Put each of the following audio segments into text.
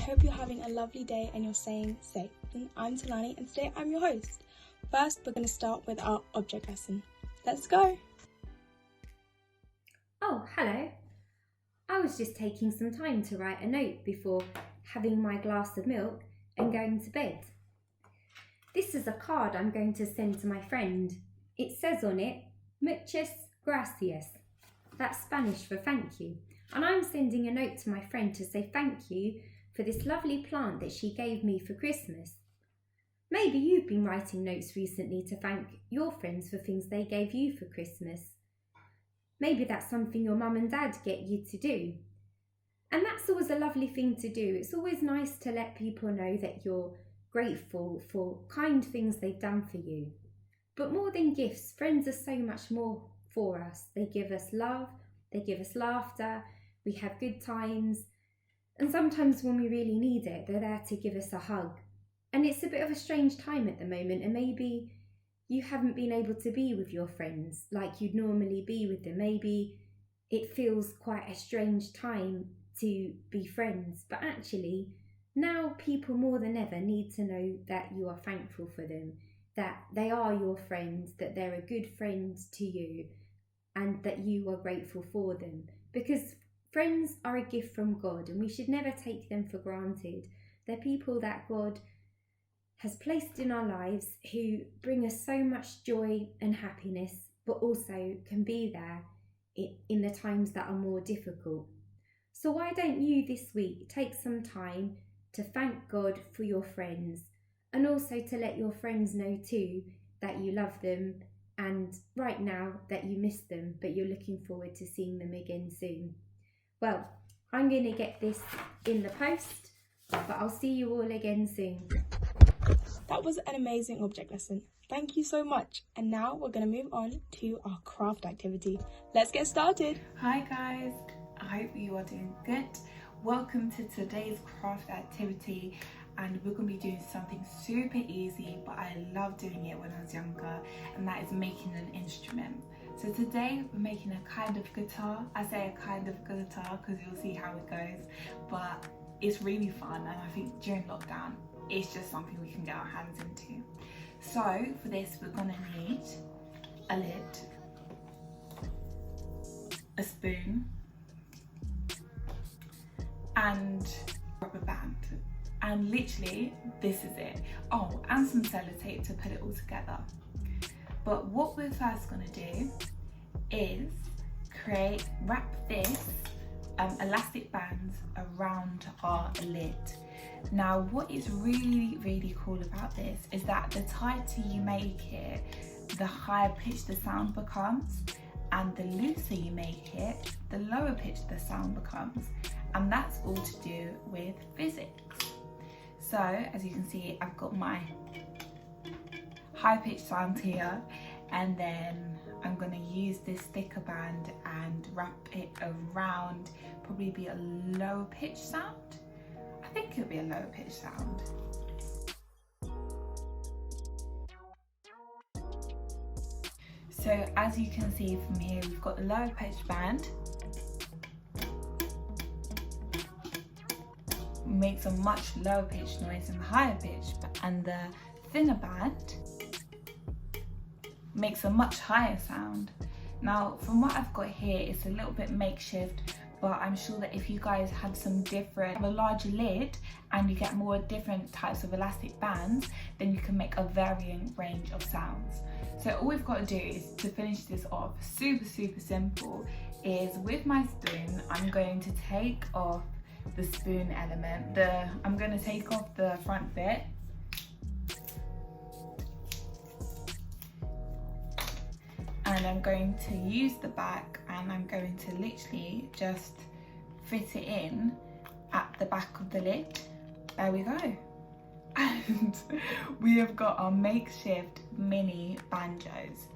hope you're having a lovely day and you're staying safe. And I'm Talani and today I'm your host. First, we're going to start with our object lesson. Let's go! Oh, hello. I was just taking some time to write a note before having my glass of milk and going to bed. This is a card I'm going to send to my friend. It says on it, muchas gracias. That's Spanish for thank you. And I'm sending a note to my friend to say thank you for this lovely plant that she gave me for Christmas. Maybe you've been writing notes recently to thank your friends for things they gave you for Christmas. Maybe that's something your mum and dad get you to do. And that's always a lovely thing to do. It's always nice to let people know that you're grateful for kind things they've done for you. But more than gifts, friends are so much more for us. They give us love, they give us laughter, we have good times, and sometimes when we really need it, they're there to give us a hug. And it's a bit of a strange time at the moment, and maybe you haven't been able to be with your friends like you'd normally be with them. Maybe it feels quite a strange time to be friends, but actually now people more than ever need to know that you are thankful for them, that they are your friends, that they're a good friend to you, and that you are grateful for them. Because friends are a gift from God and we should never take them for granted. They're people that God has placed in our lives who bring us so much joy and happiness, but also can be there in the times that are more difficult. So why don't you this week take some time to thank God for your friends, and also to let your friends know too that you love them, and right now that you miss them, but you're looking forward to seeing them again soon. Well, I'm going to get this in the post, but I'll see you all again soon. That was an amazing object lesson. Thank you so much. And now we're going to move on to our craft activity. Let's get started. Hi guys, I hope you are doing good. Welcome to today's craft activity, and we're going to be doing something super easy, but I love doing it when I was younger, and that is making an instrument. So today we're making a kind of guitar. I say a kind of guitar because you'll see how it goes, but it's really fun, and I think during lockdown it's just something we can get our hands into. So for this we're going to need a lid, a spoon, and a rubber band. And literally this is it. Oh, and some sellotape to put it all together. But what we're first going to do is wrap this elastic bands around our lid. Now what is really cool about this is that the tighter you make it, the higher pitched the sound becomes, and the looser you make it, the lower pitched the sound becomes, and that's all to do with physics. So as you can see, I've got my high pitched sound here, and then I'm going to use this thicker band and wrap it around, probably be a lower pitched sound. I think it'll be a lower pitched sound. So as you can see from here, we've got the lower pitched band. Makes a much lower pitched noise than the higher pitch, and the thinner band makes a much higher sound. Now from what I've got here, it's a little bit makeshift, but I'm sure that if you guys have a larger lid and you get more different types of elastic bands, then you can make a varying range of sounds. So all we've got to do is, to finish this off, super simple, is with my spoon, I'm going to take off the spoon element. I'm going to take off the front bit, and I'm going to use the back, and I'm going to literally just fit it in at the back of the lid. There we go. And we have got our makeshift mini banjos.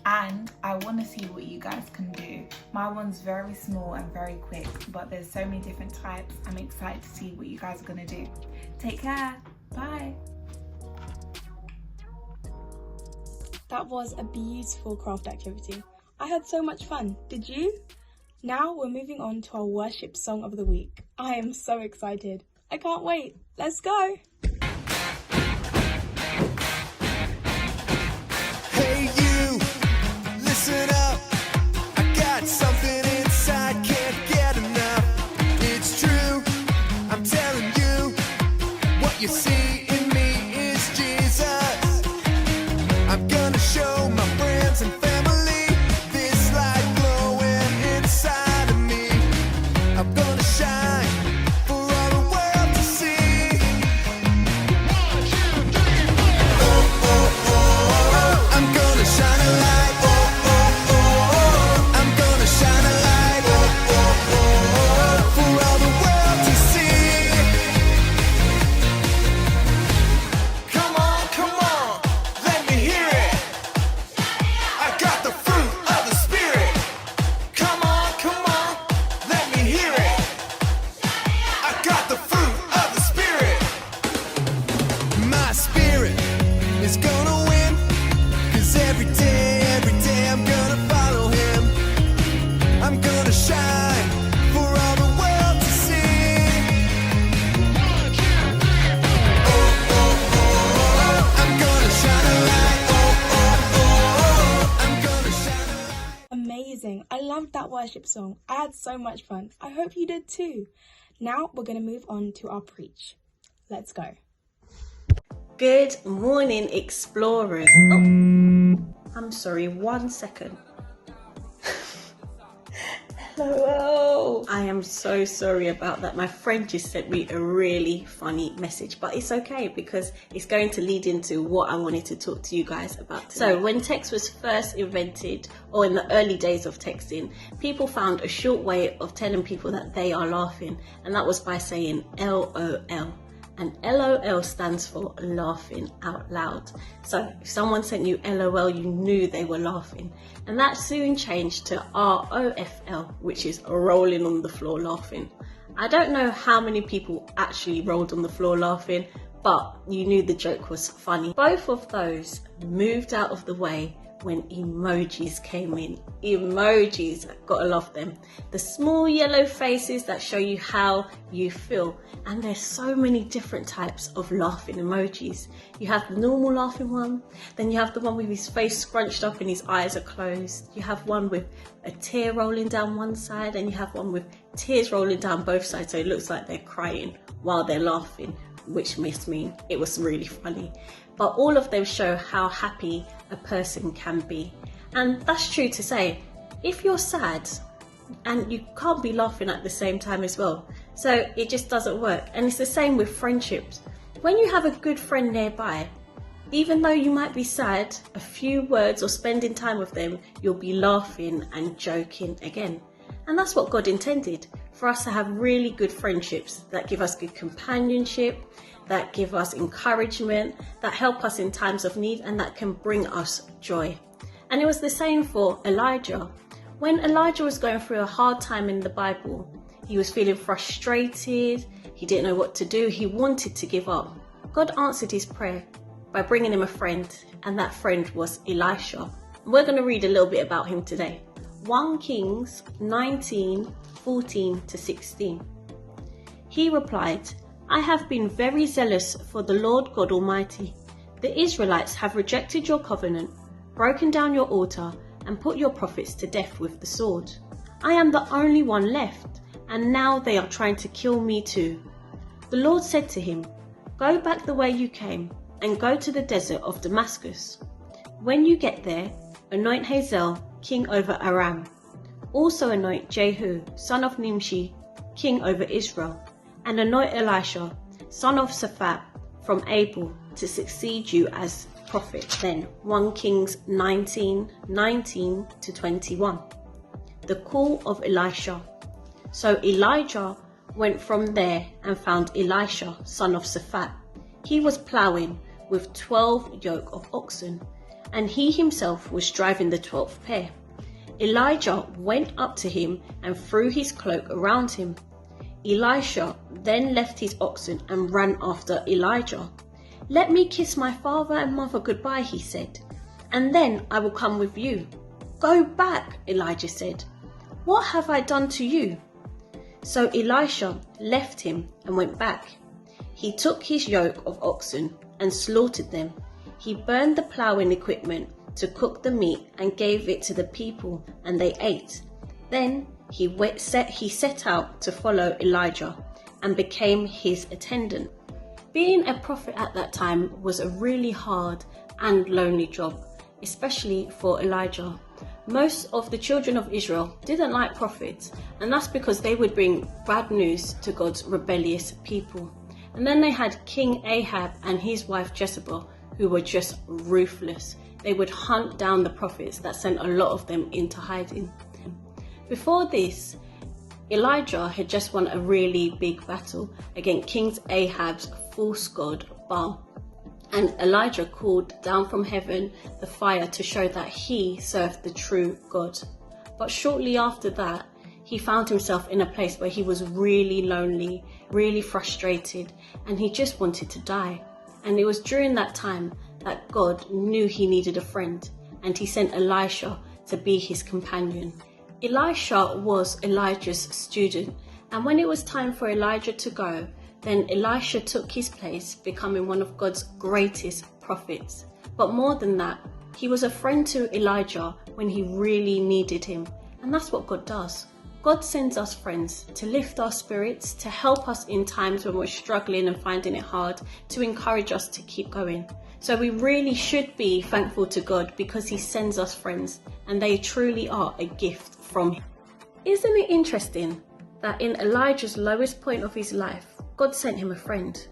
And I want to see what you guys can do. My one's very small and very quick, but there's so many different types. I'm excited to see what you guys are going to do. Take care. Bye. That was a beautiful craft activity. I had so much fun. Did you? Now we're moving on to our worship song of the week. I am so excited. I can't wait. Let's go. Hey you, listen up. I got something inside, can't get enough. It's true, I'm telling you. What you see in me is Jesus. I'm gonna show my friends and family this light glowing inside of me. I'm gonna shine for all the world to see. 1, 2, 3, 4. Oh, oh, oh, I'm gonna shine a light. Oh, oh, oh, I'm gonna shine a light. Oh, oh, oh, for all the world to see. Come on, let me hear it. I got the fruit of the Spirit. Come on, let me hear it. I got the fruit of the Spirit. My spirit is gonna win. 'Cause every day I'm gonna follow him. I'm gonna shine for all the world to see. 1, 2, 3, 4. Oh, oh, oh, I'm gonna shine a light. Oh, oh, oh, I'm gonna shine a light. Amazing. I loved that worship song. I had so much fun. I hope you did too. Now we're going to move on to our preach. Let's go. Good morning, explorers. Oh, I'm sorry, 1 second. Hello. I am so sorry about that. My friend just sent me a really funny message, but it's okay because it's going to lead into what I wanted to talk to you guys about today. So when text was first invented, or in the early days of texting, people found a short way of telling people that they are laughing, and that was by saying LOL. And LOL stands for laughing out loud. So if someone sent you LOL, you knew they were laughing. And that soon changed to ROFL, which is rolling on the floor laughing. I don't know how many people actually rolled on the floor laughing, but you knew the joke was funny. Both of those moved out of the way when emojis came in. Emojis, gotta love them. The small yellow faces that show you how you feel. And there's so many different types of laughing emojis. You have the normal laughing one, then you have the one with his face scrunched up and his eyes are closed. You have one with a tear rolling down one side, and you have one with tears rolling down both sides, so it looks like they're crying while they're laughing, which must mean it was really funny. But all of them show how happy a person can be. And that's true to say, if you're sad, and you can't be laughing at the same time as well. So it just doesn't work. And it's the same with friendships. When you have a good friend nearby, even though you might be sad, a few words or spending time with them, you'll be laughing and joking again. And that's what God intended, for us to have really good friendships that give us good companionship, that give us encouragement, that help us in times of need, and that can bring us joy. And it was the same for Elijah. When Elijah was going through a hard time in the Bible, he was feeling frustrated, he didn't know what to do, he wanted to give up. God answered his prayer by bringing him a friend, and that friend was Elisha. We're going to read a little bit about him today. 1 Kings 19:14-16. He replied, I have been very zealous for the Lord God Almighty. The Israelites have rejected your covenant, broken down your altar, and put your prophets to death with the sword. I am the only one left, and now they are trying to kill me too. The Lord said to him, Go back the way you came, and go to the desert of Damascus. When you get there, anoint Hazael king over Aram. Also anoint Jehu, son of Nimshi, king over Israel, and anoint Elisha, son of Shaphat, from Abel, to succeed you as prophet. Then 1 Kings 19:19-21. The call of Elisha. So Elijah went from there and found Elisha, son of Shaphat. He was ploughing with 12 yoke of oxen, and he himself was driving the 12th pair. Elijah went up to him and threw his cloak around him. Elisha then left his oxen and ran after Elijah. Let me kiss my father and mother goodbye, he said, and then I will come with you. Go back, Elijah said. What have I done to you? So Elisha left him and went back. He took his yoke of oxen and slaughtered them. He burned the ploughing equipment to cook the meat and gave it to the people, and they ate. Then he set out to follow Elijah and became his attendant. Being a prophet at that time was a really hard and lonely job, especially for Elijah. Most of the children of Israel didn't like prophets, and that's because they would bring bad news to God's rebellious people. And then they had King Ahab and his wife Jezebel, who were just ruthless. They would hunt down the prophets that sent a lot of them into hiding. Before this, Elijah had just won a really big battle against King Ahab's false god Baal. And Elijah called down from heaven the fire to show that he served the true God. But shortly after that, he found himself in a place where he was really lonely, really frustrated, and he just wanted to die. And it was during that time that God knew he needed a friend, and he sent Elisha to be his companion. Elisha was Elijah's student, and when it was time for Elijah to go, then Elisha took his place, becoming one of God's greatest prophets. But more than that, he was a friend to Elijah when he really needed him. And that's what God does. God sends us friends to lift our spirits, to help us in times when we're struggling and finding it hard, to encourage us to keep going. So we really should be thankful to God because he sends us friends, and they truly are a gift from him. Isn't it interesting that in Elijah's lowest point of his life, God sent him a friend?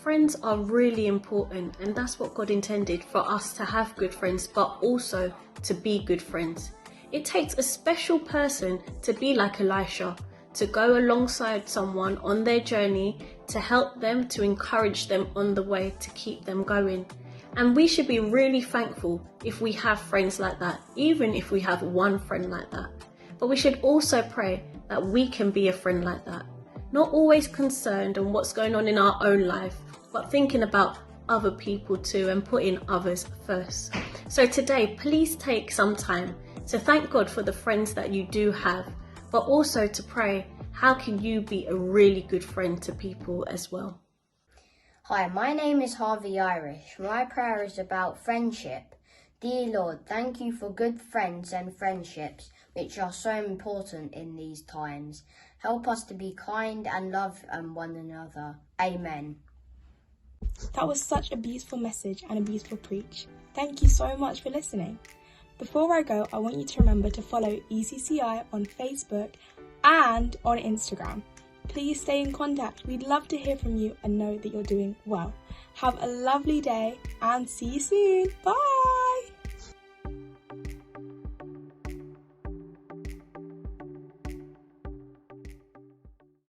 Friends are really important, and that's what God intended, for us to have good friends, but also to be good friends. It takes a special person to be like Elisha, to go alongside someone on their journey, to help them, to encourage them on the way, to keep them going. And we should be really thankful if we have friends like that, even if we have one friend like that. But we should also pray that we can be a friend like that. Not always concerned on what's going on in our own life, but thinking about other people too and putting others first. So today, please take some time to thank God for the friends that you do have, but also to pray, how can you be a really good friend to people as well? Hi, my name is Harvey Irish. My prayer is about friendship. Dear Lord, thank you for good friends and friendships, which are so important in these times. Help us to be kind and love one another. Amen. That was such a beautiful message and a beautiful preach. Thank you so much for listening. Before I go, I want you to remember to follow ECCI on Facebook and on Instagram. Please stay in contact. We'd love to hear from you and know that you're doing well. Have a lovely day and see you soon. Bye!